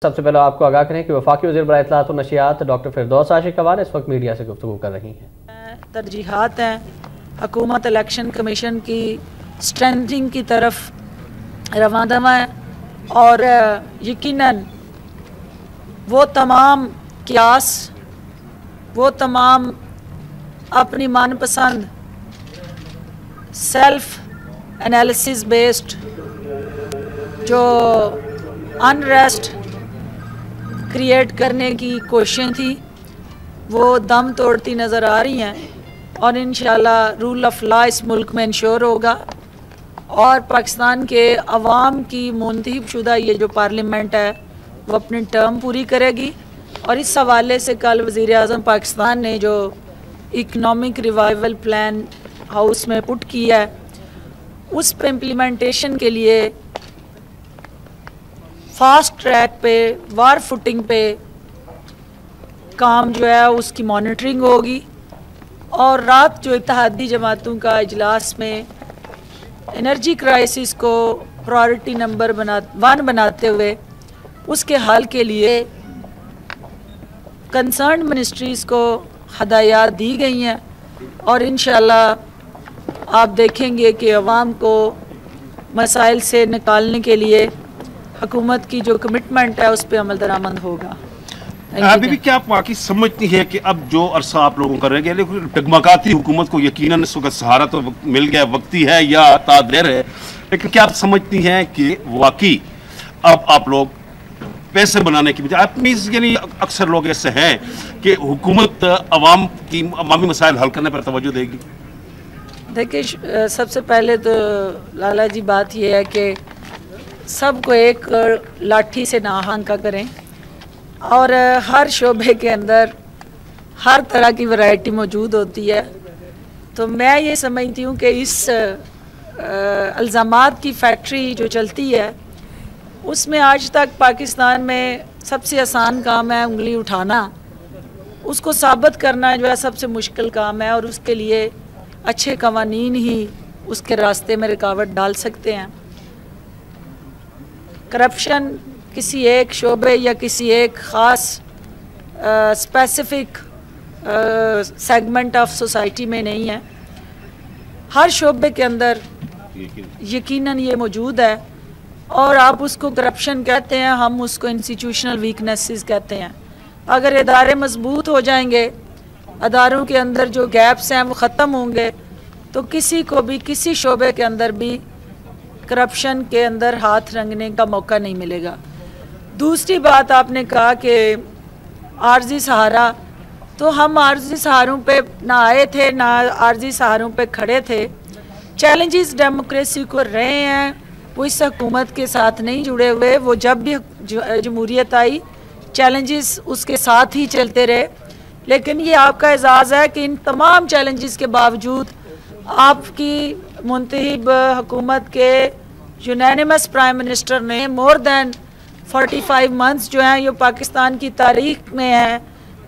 सबसे पहले आपको आगाह करें कि वफाकी वज़ीर बराए इत्तलाआत और नशियात डॉक्टर फिरदौस आशिक अवान इस वक्त मीडिया से गुफ्तगू कर रही हैं। तरजीहात हैं हुकूमत इलेक्शन कमीशन की स्ट्रेंथनिंग की तरफ रवाना है और यकीनन वो तमाम क्यास, वो तमाम अपनी मनपसंद सेल्फ एनालिसिस बेस्ड जो अनरेस्ट क्रिएट करने की कोशिशें थी वो दम तोड़ती नज़र आ रही हैं और इंशाल्लाह रूल ऑफ लॉ इस मुल्क में इंश्योर होगा और पाकिस्तान के अवाम की मुंतखब शुदा ये जो पार्लियामेंट है वो अपनी टर्म पूरी करेगी। और इस हवाले से कल वज़ीर आज़म पाकिस्तान ने जो इकनॉमिक रिवाइवल प्लान हाउस में पुट किया है उस पर इम्प्लीमेंटेशन के लिए फास्ट ट्रैक पे वार फुटिंग पे काम जो है उसकी मॉनिटरिंग होगी। और रात जो इत्तेहादी जमातों का इजलास में एनर्जी क्राइसिस को प्रायोरिटी नंबर 1 बनाते हुए उसके हल के लिए कंसर्न मिनिस्ट्रीज़ को हदायत दी गई हैं और इंशाल्लाह आप देखेंगे कि अवाम को मसाइल से निकालने के लिए हुकूमत की जो कमिटमेंट है उस पर अमल दरामद होगा। अभी भी क्या आप वाकई समझती है कि अब जो अरसा आप लोगों कर रहे हैं डगमगाती हुकूमत को यकीनन इस वक्त सहारा तो मिल गया, वक्ती है या तादेर है, लेकिन क्या आप समझती हैं कि वाकई अब आप लोग पैसे बनाने की बजाय अपनी, यानी अक्सर लोग ऐसे हैं कि हुकूमत अवामी मसाइल हल करने पर तवज्जो देगी? देखिए, सबसे पहले तो लाला जी बात यह है कि सबको एक लाठी से ना हांका करें और हर शोबे के अंदर हर तरह की वैरायटी मौजूद होती है। तो मैं ये समझती हूँ कि इस इल्ज़ामात की फैक्ट्री जो चलती है उसमें आज तक पाकिस्तान में सबसे आसान काम है उंगली उठाना, उसको साबित करना जो है सबसे मुश्किल काम है और उसके लिए अच्छे कवानीन ही उसके रास्ते में रुकावट डाल सकते हैं। करप्शन किसी एक शोबे या किसी एक ख़ास स्पेसिफिक सेगमेंट ऑफ सोसाइटी में नहीं है, हर शोबे के अंदर यकीनन ये मौजूद है और आप उसको करप्शन कहते हैं, हम उसको इंस्टीट्यूशनल वीकनेसेस कहते हैं। अगर इदारे मजबूत हो जाएंगे, अदारों के अंदर जो गैप्स हैं वो ख़त्म होंगे तो किसी को भी किसी शोबे के अंदर भी करप्शन के अंदर हाथ रंगने का मौका नहीं मिलेगा। दूसरी बात आपने कहा कि आर्जी सहारा, तो हम आर्जी सहारों पे ना आए थे ना आर्जी सहारों पे खड़े थे। चैलेंजेस डेमोक्रेसी को रहे हैं, वो इस हुकूमत के साथ नहीं जुड़े हुए, वो जब भी जमहूरियत आई चैलेंजेस उसके साथ ही चलते रहे। लेकिन ये आपका एजाज़ है कि इन तमाम चैलेंजेस के बावजूद आपकी मुंतखब हुकूमत के यूनानिमस प्राइम मिनिस्टर ने मोर दैन 45 मंथ्स जो हैं ये पाकिस्तान की तारीख में है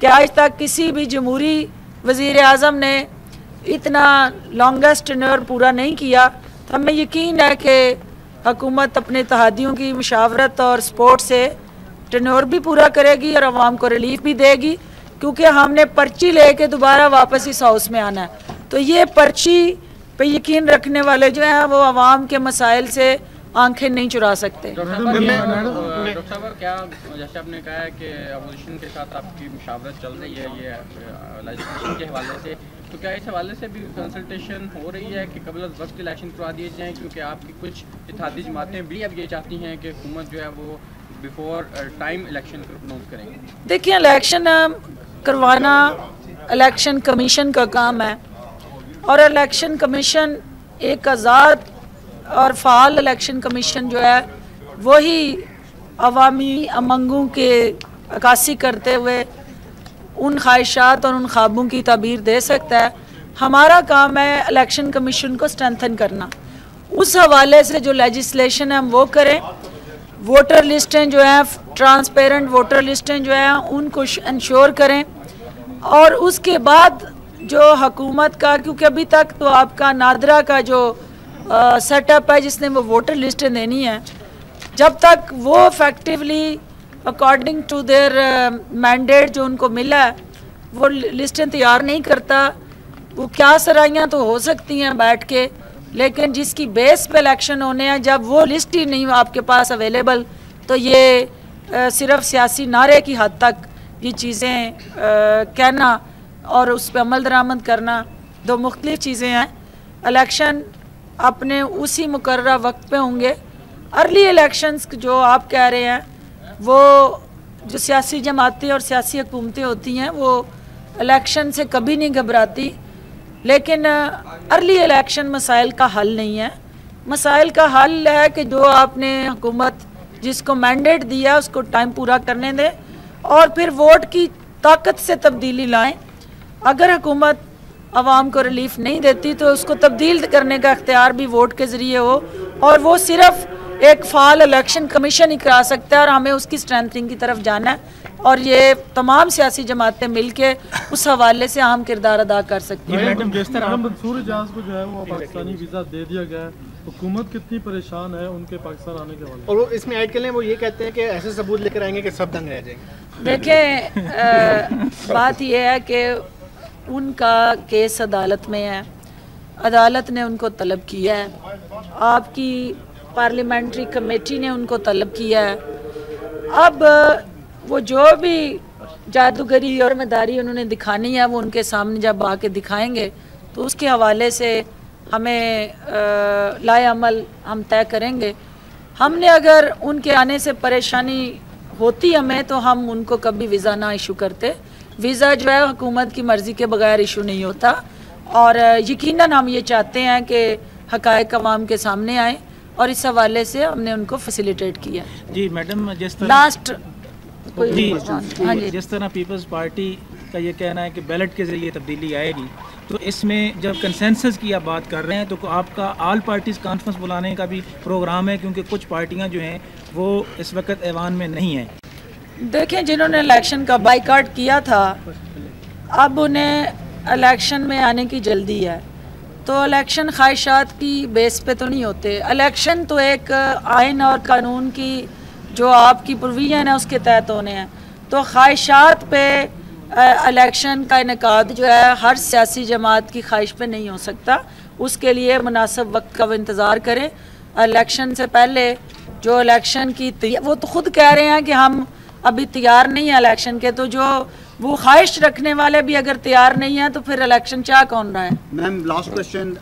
कि आज तक किसी भी जमहूरी वज़ीर आज़म ने इतना लॉन्गेस्ट टेन्योर पूरा नहीं किया। तो हमें यकीन है कि हुकूमत अपने इत्तेहादियों की मुशावरत और सपोर्ट से टेन्योर भी पूरा करेगी और अवाम को रिलीफ भी देगी, क्योंकि हमने पर्ची लेके दोबारा वापस इस हाउस में आना है। तो ये पर्ची पे यकीन रखने वाले जो हैं वो अवाम के मसाइल से आंखें नहीं चुरा सकते। डॉक्टर साहब, क्या जैसे आपने कहा है कि अपोजिशन के साथ आपकी मुशावरत चल रही है ये लेजिस्लेशन के हवाले से, तो क्या इस हवाले से भी कंसल्टेशन हो रही है कि कबल वक्त इलेक्शन करवा दिए जाएँ? क्योंकि आपकी कुछ इत्तेहादी जमातें भी अब ये चाहती हैं कि हुकूमत जो है वो बिफोर टाइम इलेक्शन अनाउंस करेंगे। देखिए, इलेक्शन करवाना इलेक्शन कमीशन का काम है और इलेक्शन कमीशन एक आज़ाद और फ़ाल इलेक्शन कमीशन जो है वही अवामी अमंगों के अक्कासी करते हुए उन ख्वाहिशात और उन ख्वाबों की ताबीर दे सकता है। हमारा काम है इलेक्शन कमीशन को स्ट्रेंथन करना, उस हवाले से जो लेजिस्लेशन है हम वो करें। वोटर लिस्टें जो हैं, ट्रांसपेरेंट वोटर लिस्टें जो हैं उनको इंश्योर करें और उसके बाद जो हुकूमत का, क्योंकि अभी तक तो आपका नादरा का जो सेटअप है जिसने वो वोटर लिस्टें देनी है, जब तक वो effectively according to their mandate जो उनको मिला है वो लिस्टें तैयार नहीं करता। वो क्या सराइयाँ तो हो सकती हैं बैठ के, लेकिन जिसकी बेस पे इलेक्शन होने हैं, जब वो लिस्ट ही नहीं आपके पास अवेलेबल, तो ये सिर्फ सियासी नारे की हद तक ये चीज़ें कहना और उस पर अमल दरामद करना दो मुख्तलिफ चीज़ें हैं। इलेक्शन अपने उसी मुकर्रर वक्त पे होंगे। अर्ली इलेक्शंस जो आप कह रहे हैं, वो जो सियासी जमातें और सियासी हुकूमतें होती हैं वो इलेक्शन से कभी नहीं घबराती, लेकिन अर्ली इलेक्शन मसाइल का हल नहीं है। मसाइल का हल है कि जो आपने हुकूमत जिसको मैंडेट दिया उसको टाइम पूरा करने दें और फिर वोट की ताकत से तब्दीली लाएं। अगर हुकूमत आवाम को रिलीफ नहीं देती तो उसको तब्दील करने का इख्तियार भी वोट के ज़रिए हो, और वो सिर्फ एक फाल इलेक्शन कमीशन ही करा सकता है, और हमें उसकी स्ट्रेंथनिंग की तरफ जाना है और ये तमाम सियासी जमातें मिलके उस हवाले से अहम किरदार अदा कर सकती हैं। मैडम जिस तरह मंसूर इजाज को जो है वो पाकिस्तानी वीज़ा दे दिया गया है, हुकूमत कितनी परेशान है उनके पाकिस्तान आने के वाले, और वो इसमें ऐड कर लें, वो ये कहते हैं कि ऐसे सबूत लेकर आएंगे कि सब दंग रह जाएंगे। देखें बात यह है कि उनका केस अदालत में है, अदालत ने उनको तलब किया है, आपकी पार्लियामेंट्री कमेटी ने उनको तलब किया है। अब वो जो भी जादूगरी और मदारी उन्होंने दिखानी है वो उनके सामने जब आके दिखाएंगे तो उसके हवाले से हमें लाए अमल हम तय करेंगे। हमने अगर उनके आने से परेशानी होती हमें तो हम उनको कभी वीज़ा ना इशू करते। वीज़ा जो है हुकूमत की मर्ज़ी के बगैर इशू नहीं होता, और यकीनन हम ये चाहते हैं कि हक़ाइक़ अवाम के सामने आए, और इस हवाले से हमने उनको फैसिलिटेट किया। जी मैडम, जिस तरह लास्ट जी हाँ जी, जिस तरह पीपल्स पार्टी का ये कहना है कि बैलेट के ज़रिए तब्दीली आएगी, तो इसमें जब कंसेंसस की आप बात कर रहे हैं तो आपका ऑल पार्टीज़ कॉन्फ्रेंस बुलाने का भी प्रोग्राम है, क्योंकि कुछ पार्टियां जो हैं वो इस वक्त ऐवान में नहीं हैं। देखें, जिन्होंने इलेक्शन का बाइकआउट किया था अब उन्हें इलेक्शन में आने की जल्दी है, तो इलेक्शन ख्वाहिशात की बेस पे तो नहीं होते। इलेक्शन तो एक आइन और कानून की जो आपकी प्रोविजन है उसके तहत होने हैं, तो ख्वाहिशात पे इलेक्शन का इनेकाद जो है हर सियासी जमात की ख्वाहिश पे नहीं हो सकता। उसके लिए मुनासिब वक्त का इंतज़ार करें। इलेक्शन से पहले जो इलेक्शन की वो तो खुद कह रहे हैं कि हम अभी तैयार नहीं है इलेक्शन के, तो जो वो ख्वाहिश रखने वाले भी अगर तैयार नहीं है तो फिर इलेक्शन चाह कौन रहा है। Ma'am last question,